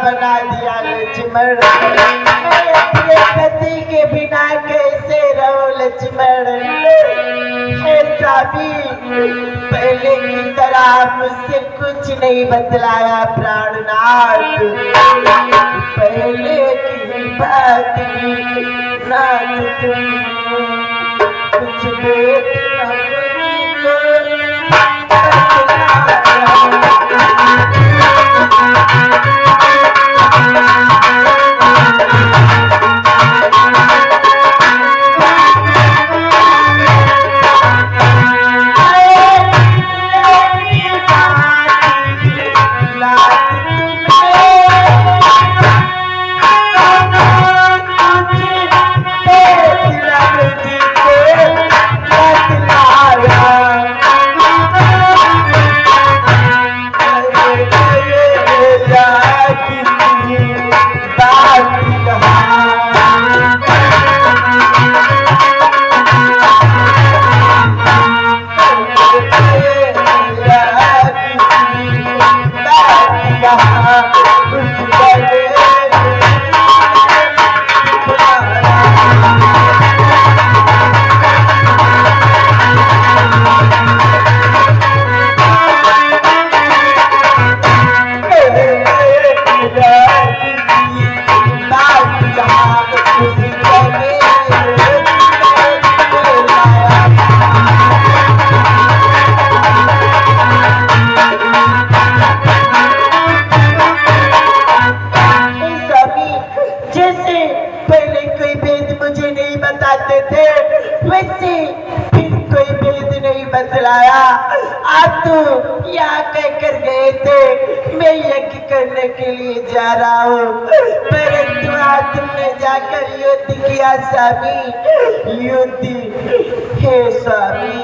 बना दिया लक्ष्मण। अपने पति के बिना कैसे रहो लक्ष्मण। ऐसा भी पहले की तरह मुझसे कुछ नहीं बतलाया प्राणनाथ। पहले की बात नाथ तुमने कुछ भेद कहकर गए थे मैं यज्ञ करने के लिए जा रहा हूँ, परंतु आज तुमने जाकर युद्ध किया स्वामी। युद्ध हे स्वामी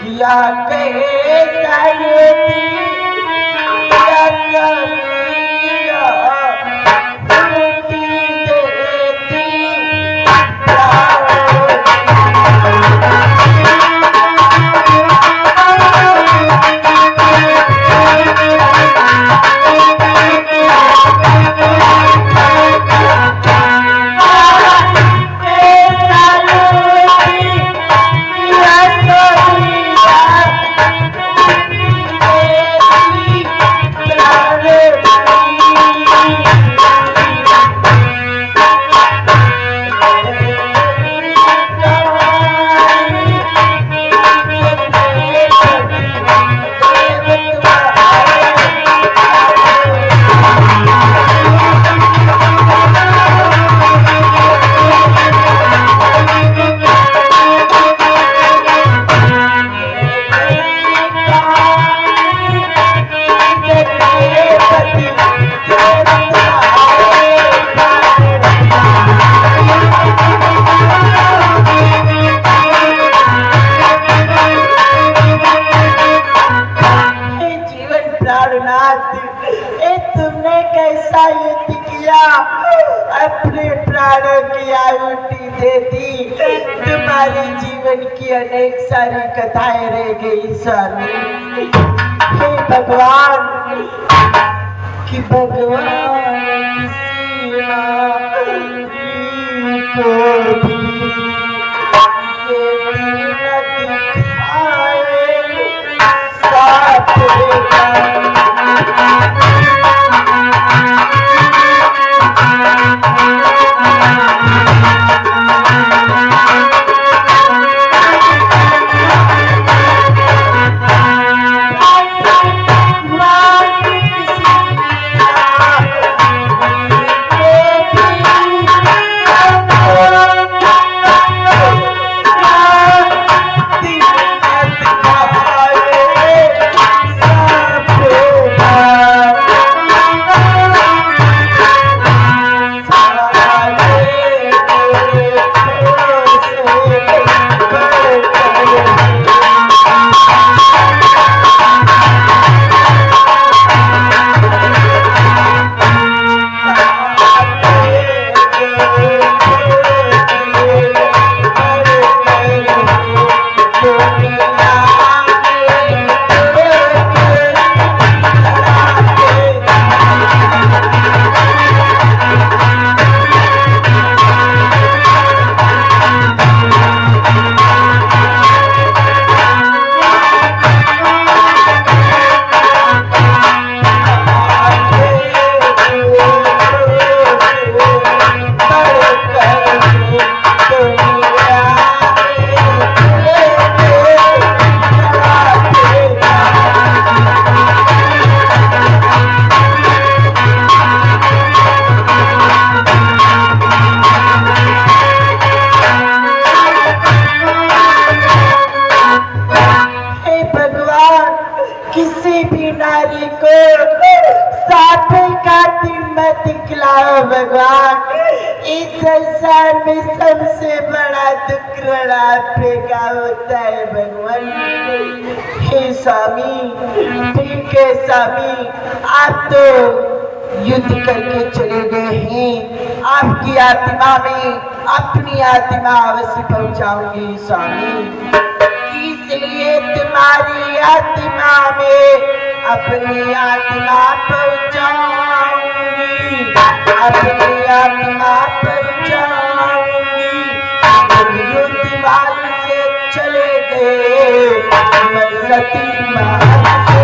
किया कैसा युद्ध तुमने कैसा युद्ध किया, अपने प्राणों की आहुति दे दी। तुम्हारे जीवन की अनेक सारी कथाएं रह गई स्वामी। हे भगवान कि भगवान किसी को भी साथ का दिन मत दिखलाओ भगवान। इस संसार में सबसे बड़ा दुख रड़ापे का होता है भगवान। हे स्वामी, ठीक है स्वामी, आप तो युद्ध करके चले गए हैं, आपकी आत्मा में अपनी आत्मा अवश्य पहुंचाऊंगी स्वामी। इसलिए तुम्हारी आत्मा में अपनी आत्मा पहुंचाऊंगी, अपनी आत्मा पहुंचाऊंगी। तुम युद्ध मार्ग से चले गए, मैं सती मार्ग से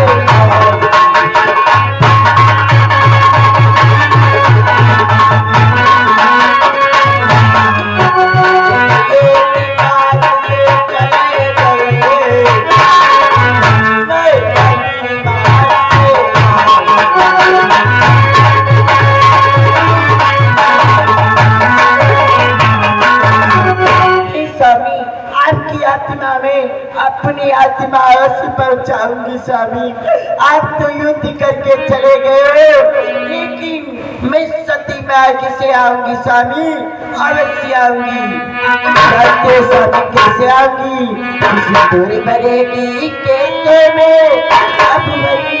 अपनी आत्मा अवश्य पहुंचाऊंगी स्वामी। आप तो युद्ध करके चले गए, लेकिन मैं सती मार्ग से आऊंगी स्वामी, अवश्य आऊंगी। स्वामी कैसे आऊंगी, किसी दूर भरेगी कैसे में, अब मेरी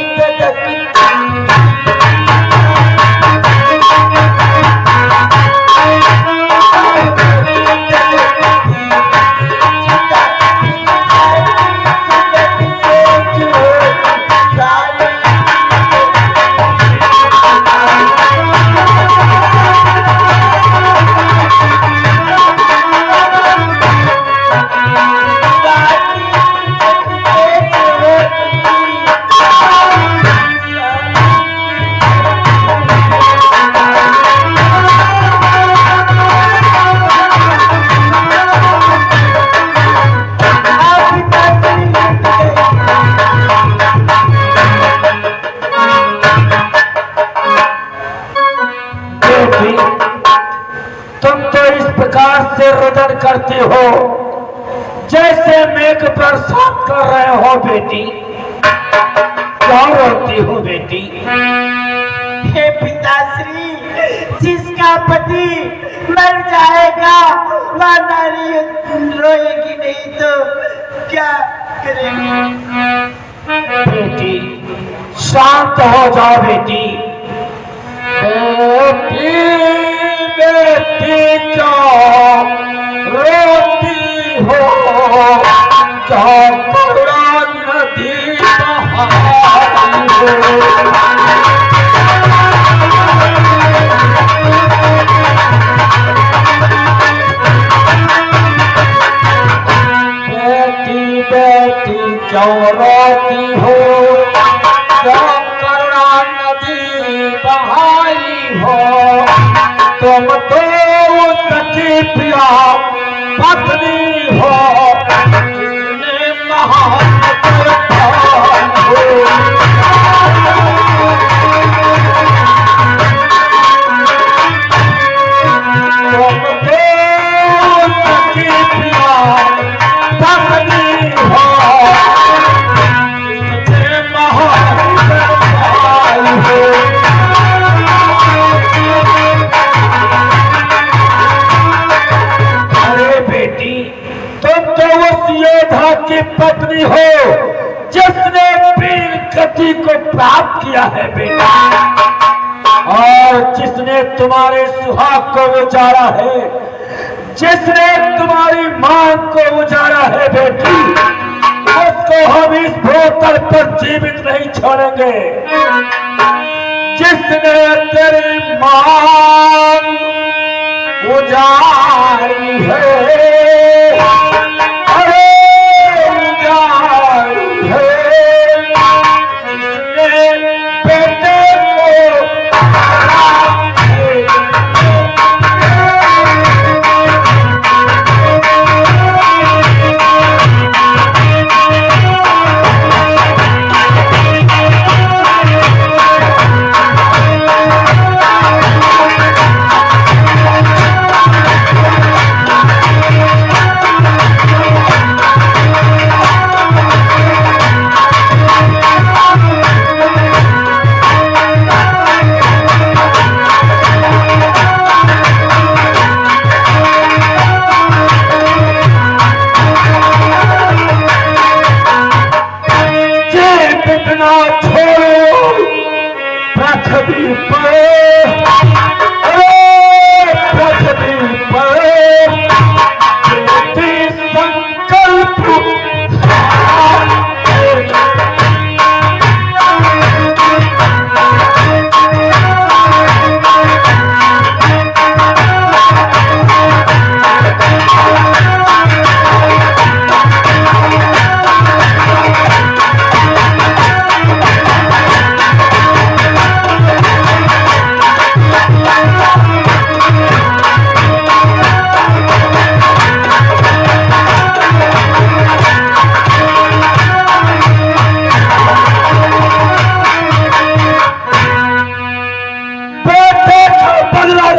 रुदन करती हो जैसे मेघ बरसात कर रहे हो बेटी। क्यों रोती हो बेटी? हे पिताश्री, जिसका पति मर जाएगा वह नारी रोएगी नहीं तो क्या करेगी? बेटी शांत हो जाओ बेटी। बेटी बेटी क्यों रोती हो, क्यों करुणा नदी बहाती हो? बेटी बेटी क्यों रोती हो, क्यों करुणा नदी बहाई हो? तुम तो सच्ची प्रिया पत्नी हो, जिसने महान की पत्नी हो जिसने वीर गति को प्राप्त किया है बेटा, और जिसने तुम्हारे सुहाग को उजाड़ा है, जिसने तुम्हारी मांग को उजाड़ा है बेटी, उसको हम इस भूतल पर जीवित नहीं छोड़ेंगे। जिसने तेरी मांग उजाड़ी है,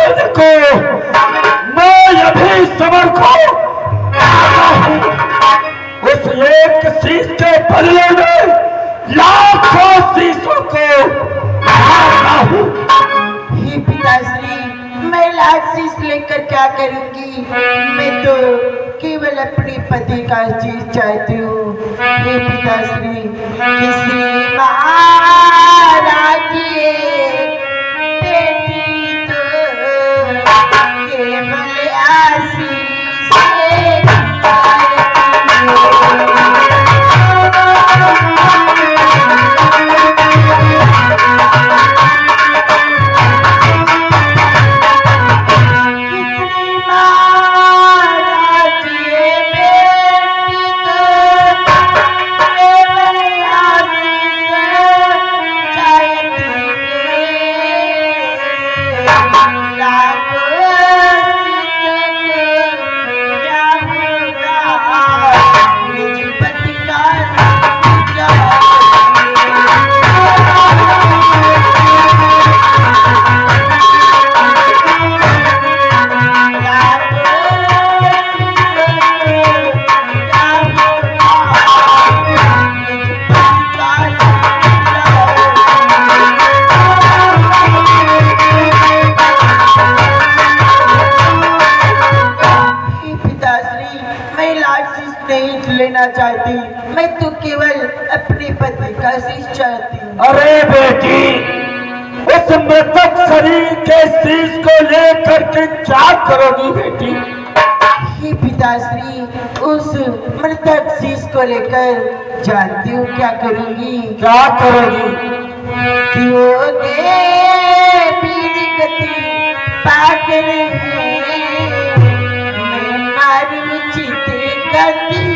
समझ को मैं अभी समर को उस एक शीश के बदले में लाखों शीशों को मारना हूं। हे पिताश्री, मैं लाख शीश लेकर क्या करूंगी? मैं तो केवल अपने पति का शीश चाहती हूँ। हे पिताश्री, किसी महाराज की बेटी तो केवल आशीष से चाहती हूँ। चाहती, मैं तो केवल अपने पति का शीश चाहती हूँ। अरे बेटी, उस मृतक शरीर के शीश को लेकर के क्या करोगी बेटी? हे पिताश्री, उस मृतक शीश को लेकर जानती हूँ क्या करूँगी। क्या करोगी? कि वो देवी गति पाकर मैं नारी चित गति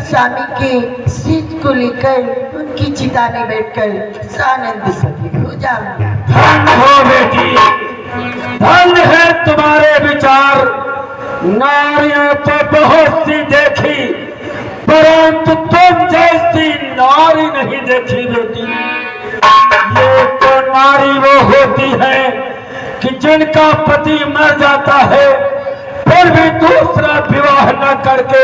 स्वामी के शीश को लेकर उनकी चिता में बैठकर सानंद सती हो जाऊंगा। धन हो बेटी, धन है तुम्हारे विचार। नारियां तो बहुत सी देखी, परंतु तुम जैसी नारी नहीं देखी बेटी। ये तो नारी वो होती है कि जिनका पति मर जाता है फिर भी दूसरा विवाह न करके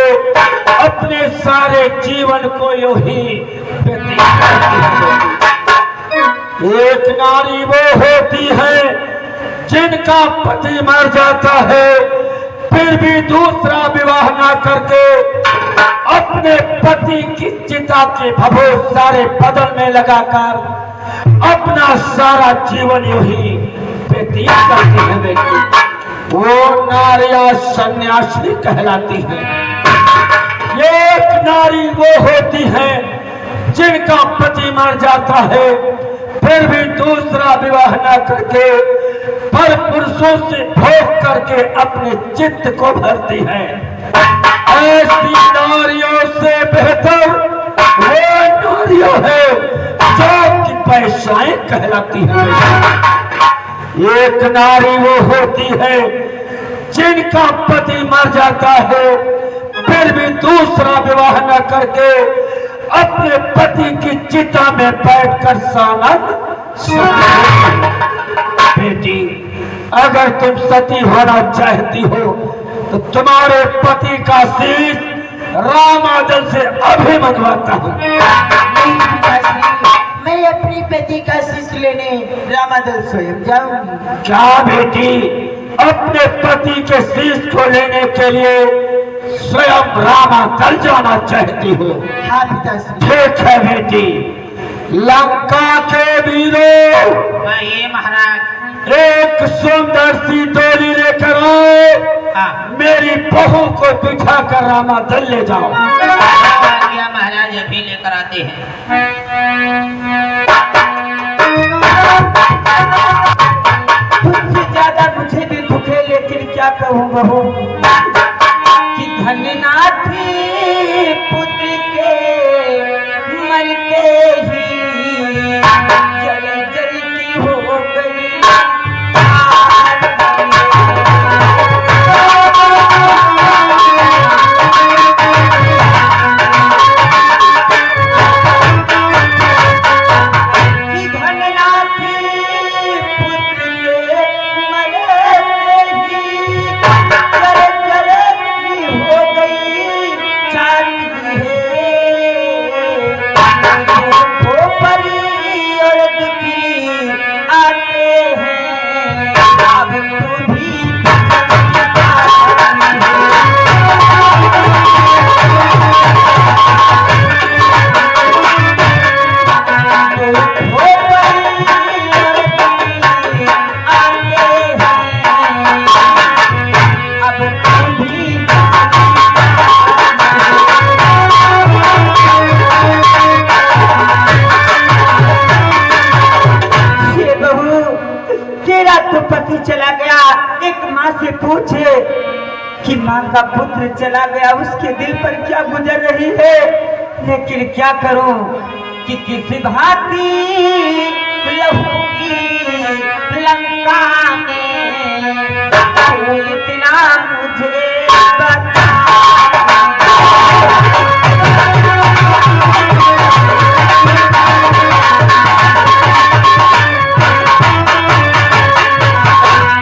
अपने सारे जीवन को यूं ही व्यतीत करती है। एक नारी वो होती है जिनका पति मर जाता है फिर भी दूसरा विवाह न करके अपने पति की चिता के भभूत सारे बदन में लगाकर अपना सारा जीवन यूं ही व्यतीत करती है बेटी। वो नारियां सन्यासी कहलाती हैं। एक नारी वो होती है जिनका पति मर जाता है फिर भी दूसरा विवाह न करके पर पुरुषों से भोग करके अपने चित्त को भरती है। ऐसी नारियों से बेहतर वो नारियों है जो कि पैसाएं कहलाती हैं। एक नारी वो होती है जिनका पति मर जाता है फिर भी दूसरा विवाह न करके अपने पति की चिता में बैठकर सानंद बेटी, अगर तुम सती होना चाहती हो तो तुम्हारे पति का शीश रामादल से अभी मंगवाता हूँ। मैं अपनी पति का शीश लेने रामादल स्वयं जाऊंगी। क्या बेटी, अपने पति के शीश को लेने के लिए स्वयं रामा दल जाना चाहती हो। हाँ पिताश्री। ठीक है बेटी, लंका के वीरों, वही महाराज। एक सुंदर सी डोली लेकर आओ। हाँ। मेरी बहू को बिठा कर रामा दल ले जाओ। आज्ञा महाराज, अभी लेकर आते हैं। तुझसे ज्यादा मुझे भी दुख है, लेकिन क्या कहूँ बहू कि धन्यनाथ पुत्र के मरते ही जल जल की हो गई। कि धन्यनाथ पुत्र के मरते ही जल जल की हो गई छाती है। वो परी और दुखी आते हैं, अब तू भी वो परी और दुखी आते हैं, अब तू भी ये बहू, तेरा तो पति चला गया, एक माँ से पूछे कि माँ का पुत्र चला गया, उसके दिल पर क्या गुजर रही है। लेकिन क्या करूं कि किसी भांति रहूंगी लंका में, तू इतना मुझे बता।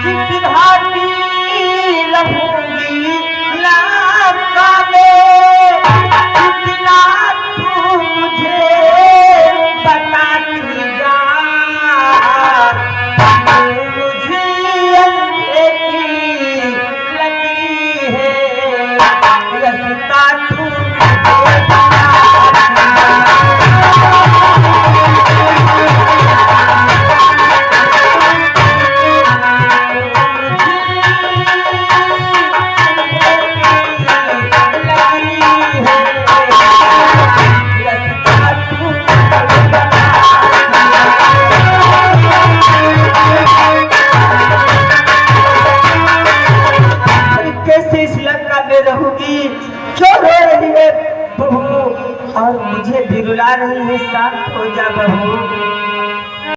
किस भांति रहूंगी लंका में, इतना तू मुझे बताती जा। तू मुझे अंधेरी लगी है, रास्ता तू मुझे बता। कैसे इस लंका में रहूंगी, क्यों रो रही है बहू और मुझे भी रुला रही है। शांत हो जा बहू।